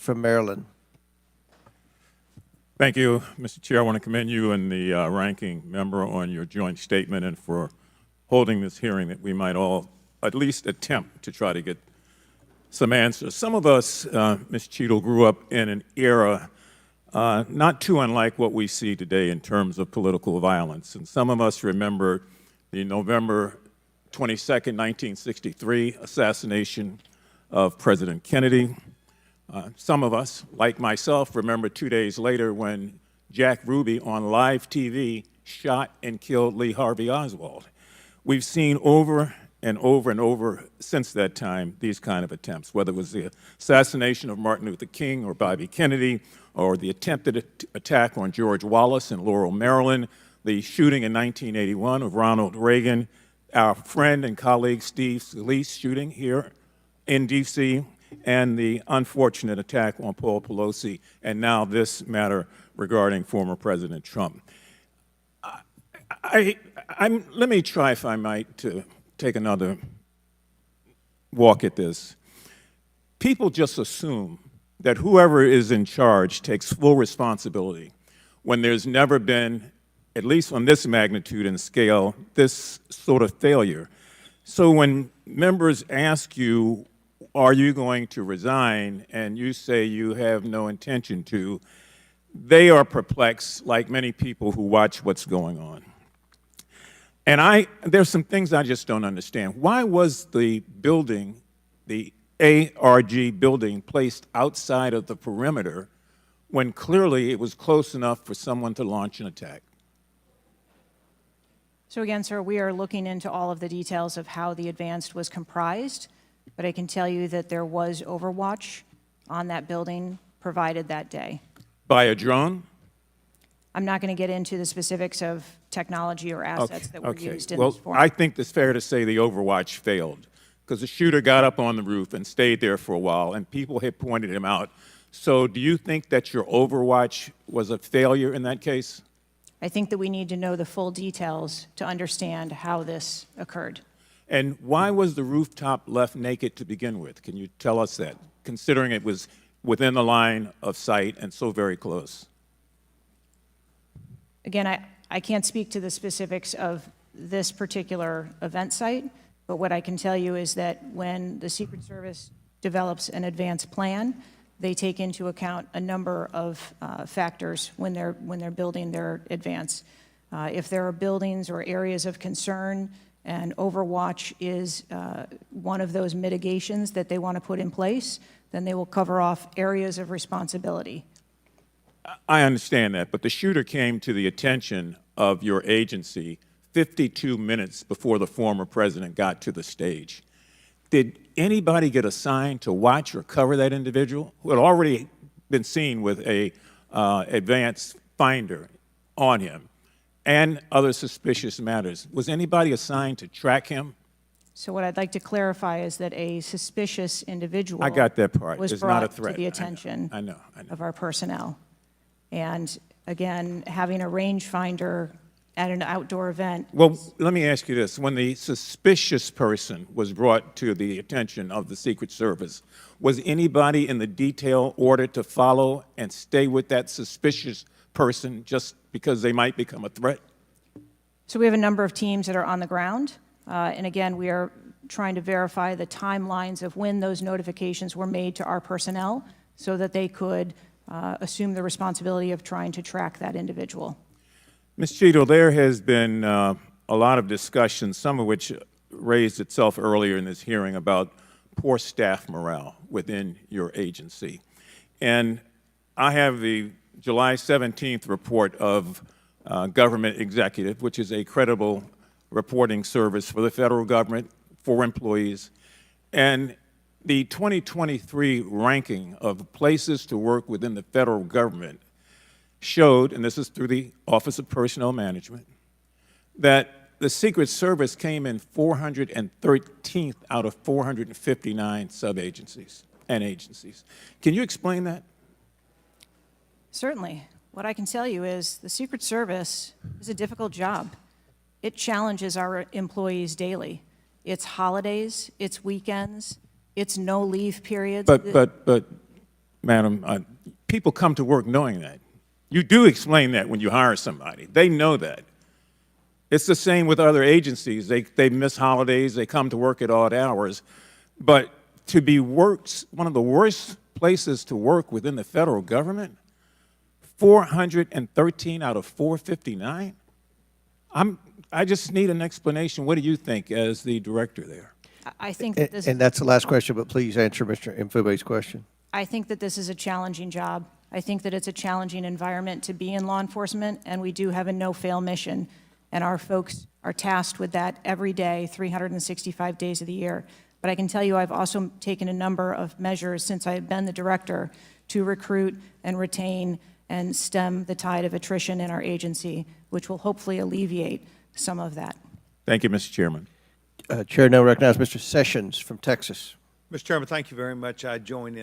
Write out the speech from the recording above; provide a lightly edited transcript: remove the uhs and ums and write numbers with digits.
from Maryland. Thank you, Mr. Chair. I want to commend you and the ranking member on your joint statement and for holding this hearing that we might all at least attempt to try to get some answers. Some of us, Ms. Cheadle, grew up in an era not too unlike what we see today in terms of political violence. And some of us remember the November 22nd, 1963 assassination of President Kennedy. Some of us, like myself, remember 2 days later when Jack Ruby on live TV shot and killed Lee Harvey Oswald. We've seen over and over and over since that time these kind of attempts, whether it was the assassination of Martin Luther King or Bobby Kennedy, or the attempted attack on George Wallace in Laurel, Maryland, the shooting in 1981 of Ronald Reagan, our friend and colleague Steve Scalise shooting here in D.C., and the unfortunate attack on Paul Pelosi, and now this matter regarding former President Trump. Let me try, if I might, to take another walk at this. People just assume that whoever is in charge takes full responsibility when there's never been, at least on this magnitude and scale, this sort of failure. So when members ask you, are you going to resign, and you say you have no intention to, they are perplexed, like many people who watch what's going on. And there's some things I just don't understand. Why was the building, the ARG building, placed outside of the perimeter when clearly it was close enough for someone to launch an attack? So again, sir, we are looking into all of the details of how the advance was comprised, but I can tell you that there was overwatch on that building provided that day. By a drone? I'm not going to get into the specifics of technology or assets that were used in this forum. Well, I think it's fair to say the overwatch failed because the shooter got up on the roof and stayed there for a while, and people had pointed him out. So do you think that your overwatch was a failure in that case? I think that we need to know the full details to understand how this occurred. And why was the rooftop left naked to begin with? Can you tell us that, considering it was within the line of sight and so very close? Again, I can't speak to the specifics of this particular event site, but what I can tell you is that when the Secret Service develops an advance plan, they take into account a number of factors when they're building their advance. If there are buildings or areas of concern, and overwatch is one of those mitigations that they want to put in place, then they will cover off areas of responsibility. I understand that, but the shooter came to the attention of your agency 52 minutes before the former president got to the stage. Did anybody get assigned to watch or cover that individual who had already been seen with a advanced finder on him and other suspicious matters? Was anybody assigned to track him? So what I'd like to clarify is that a suspicious individual I got that part. was It's brought not a threat. to the attention I know. of our personnel. And again, having a rangefinder at an outdoor event. Well, let me ask you this. When the suspicious person was brought to the attention of the Secret Service, was anybody in the detail ordered to follow and stay with that suspicious person just because they might become a threat? So we have a number of teams that are on the ground. And again, we are trying to verify the timelines of when those notifications were made to our personnel so that they could assume the responsibility of trying to track that individual. Ms. Cheadle, there has been a lot of discussion, some of which raised itself earlier in this hearing, about poor staff morale within your agency. And I have the July 17th report of Government Executive, which is a credible reporting service for the federal government, for employees. And the 2023 ranking of places to work within the federal government showed, and this is through the Office of Personnel Management, that the Secret Service came in 413th out of 459 sub-agencies and agencies. Can you explain that? Certainly. What I can tell you is the Secret Service is a difficult job. It challenges our employees daily. It's holidays, it's weekends, it's no leave periods. But Madam, people come to work knowing that. You do explain that when you hire somebody. They know that. It's the same with other agencies. They miss holidays. They come to work at odd hours. But to be one of the worst places to work within the federal government, 413 out of 459? I just need an explanation. What do you think as the director there? I think that this, And that's the last question, but please answer Mr. Mfume's question. I think that this is a challenging job. I think that it's a challenging environment to be in law enforcement, and we do have a no-fail mission. And our folks are tasked with that every day, 365 days of the year. But I can tell you I've also taken a number of measures since I've been the director to recruit and retain and stem the tide of attrition in our agency, which will hopefully alleviate some of that. Thank you, Mr. Chairman. Chair now recognizes Mr. Sessions from Texas. Mr. Chairman, thank you very much. I join in